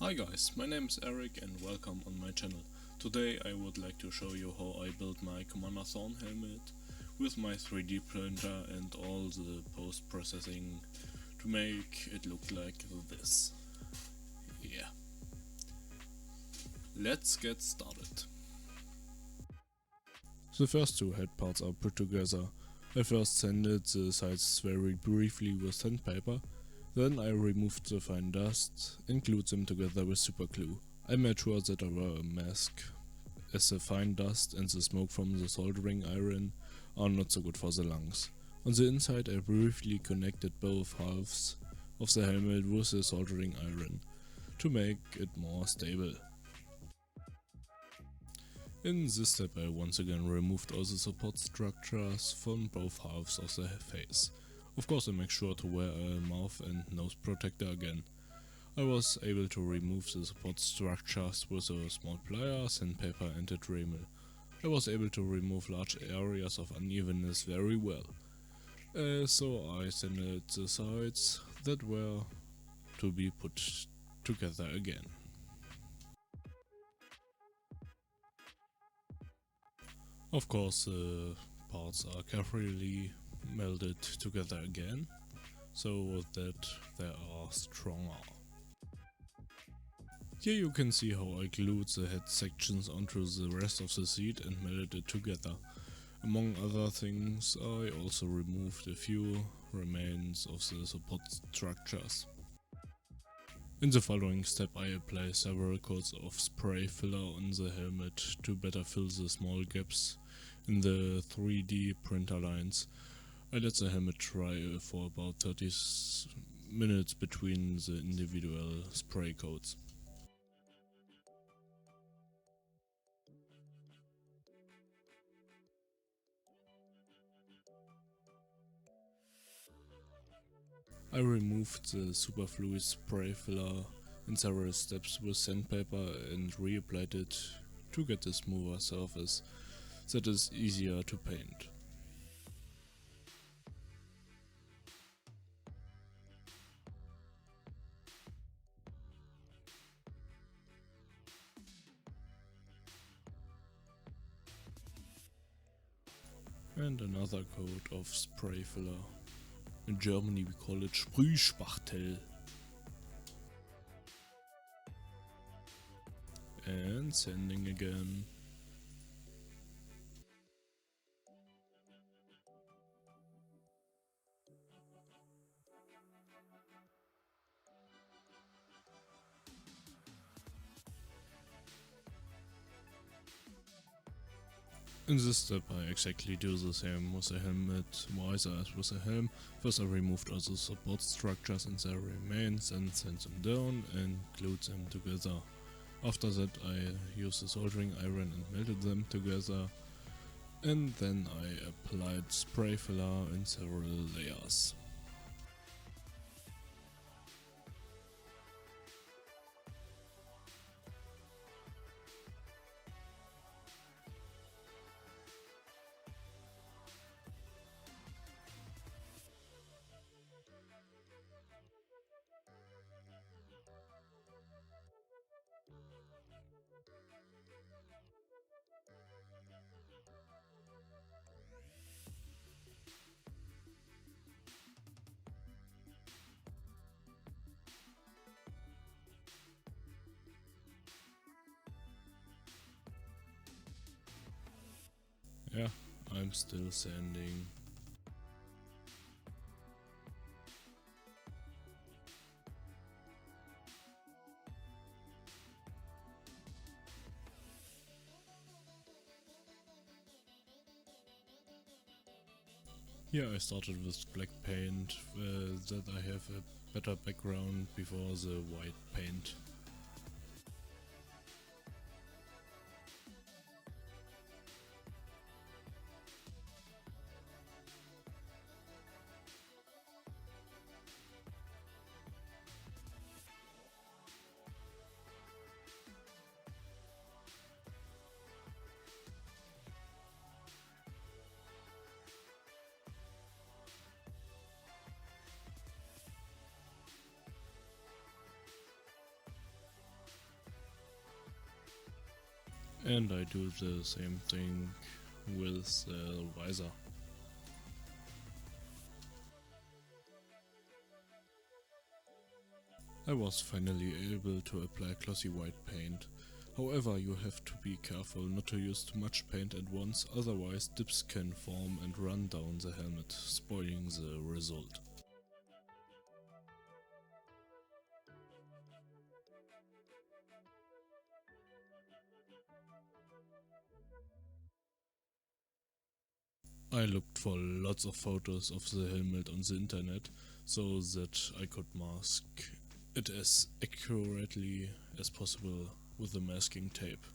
Hi guys, my name is Eric and welcome on my channel. Today I would like to show you how I built my Commander Thorn helmet with my 3D printer and all the post-processing to make it look like this. Yeah. Let's get started. The first two head parts are put together. I first sanded the sides very briefly with sandpaper. Then I removed the fine dust and glued them together with superglue. I made sure that I wear a mask, as the fine dust and the smoke from the soldering iron are not so good for the lungs. On the inside I briefly connected both halves of the helmet with the soldering iron to make it more stable. In this step I once again removed all the support structures from both halves of the face. Of course I make sure to wear a mouth and nose protector again. I was able to remove the support structures with a small plier, sandpaper and a Dremel. I was able to remove large areas of unevenness very well. So I sanded the sides that were to be put together again. Of course the parts are carefully melded together again, so that they are stronger. Here you can see how I glued the head sections onto the rest of the seat and melded it together. Among other things, I also removed a few remains of the support structures. In the following step I apply several coats of spray filler on the helmet to better fill the small gaps in the 3D printer lines. I let the helmet dry for about 30 minutes between the individual spray coats. I removed the superfluous spray filler in several steps with sandpaper and reapplied it to get a smoother surface that is easier to paint. And another coat of spray filler. In Germany we call it Sprühspachtel. And sanding again. In this step I exactly do the same with the helmet, visor as with the helm. First I removed all the support structures and their remains and sand them down and glued them together. After that I used the soldering iron and melted them together, and then I applied spray filler in several layers. Yeah, I'm still sanding. Here I started with black paint, that I have a better background before the white paint. And I do the same thing with the visor. I was finally able to apply glossy white paint. However, you have to be careful not to use too much paint at once, otherwise dips can form and run down the helmet, spoiling the result. I looked for lots of photos of the helmet on the internet so that I could mask it as accurately as possible with the masking tape.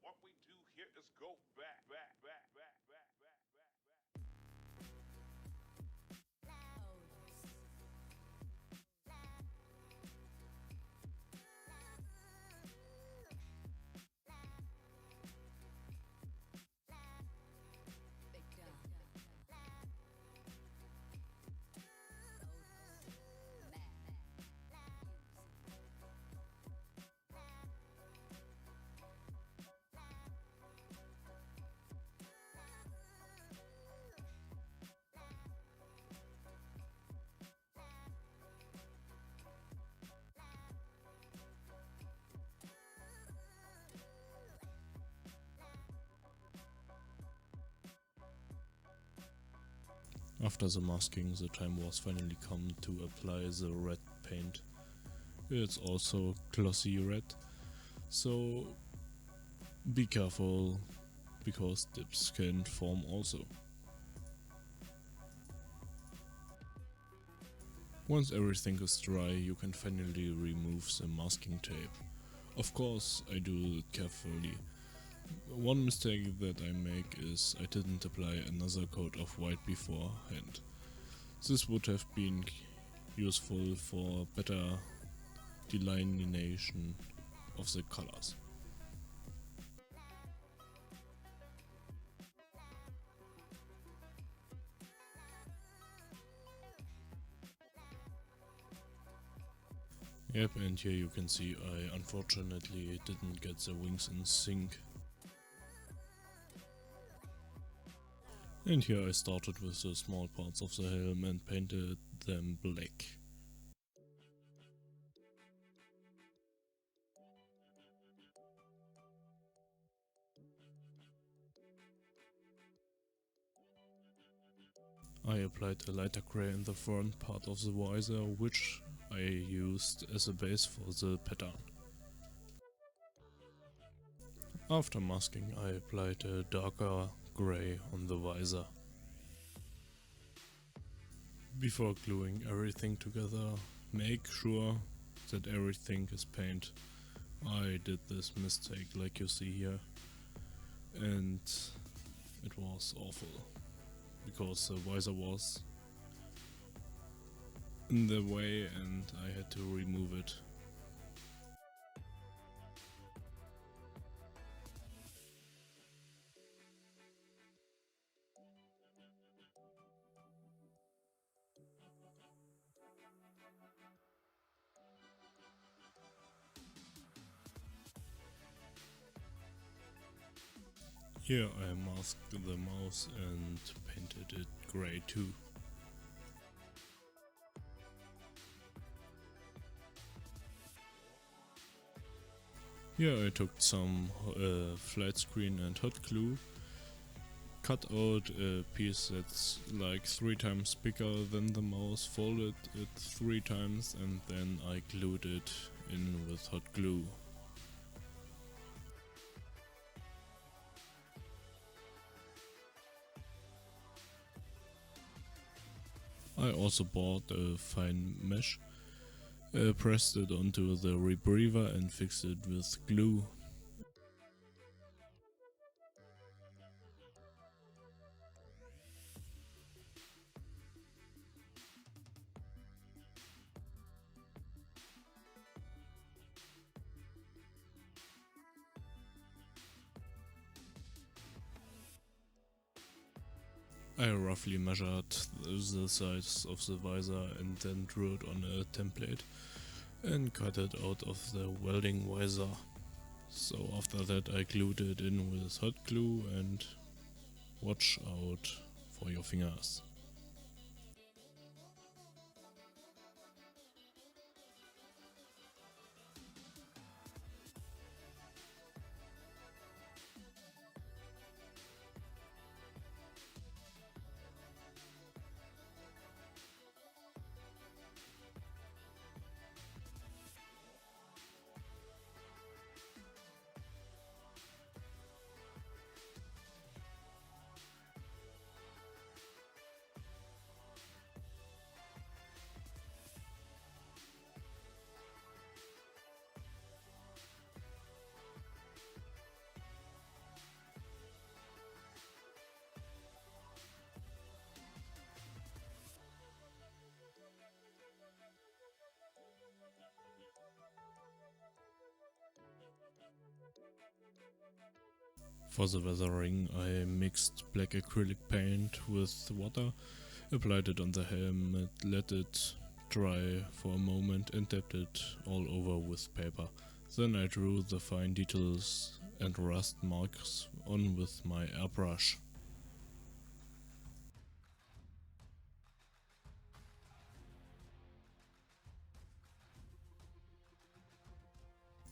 What we do here is go back, back, back, back, back, back, back, back. After the masking, the time was finally come to apply the red paint. It's also glossy red, so be careful because dips can form also. Once everything is dry, you can finally remove the masking tape. Of course, I do it carefully. One mistake that I make is I didn't apply another coat of white beforehand. This would have been useful for better delineation of the colors. Yep, and here you can see I unfortunately didn't get the wings in sync. And here I started with the small parts of the helm and painted them black. I applied a lighter grey in the front part of the visor, which I used as a base for the pattern. After masking, I applied a darker grey on the visor. Before gluing everything together, make sure that everything is painted. I did this mistake like you see here, and it was awful because the visor was in the way and I had to remove it. Here I masked the mouse and painted it grey too. Here I took some flat screen and hot glue, cut out a piece that's like 3 times bigger than the mouse, folded it 3 times and then I glued it in with hot glue. I also bought a fine mesh, pressed it onto the rebreather and fixed it with glue. I roughly measured the size of the visor and then drew it on a template and cut it out of the welding visor. So after that I glued it in with hot glue and watch out for your fingers. For the weathering I mixed black acrylic paint with water, applied it on the helmet, let it dry for a moment and tapped it all over with paper. Then I drew the fine details and rust marks on with my airbrush.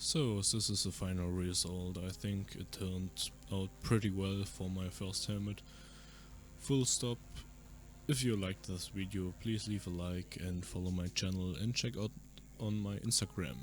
So this is the final result. I think it turned out pretty well for my first helmet. Full stop. If you liked this video, please leave a like and follow my channel and check out on my Instagram.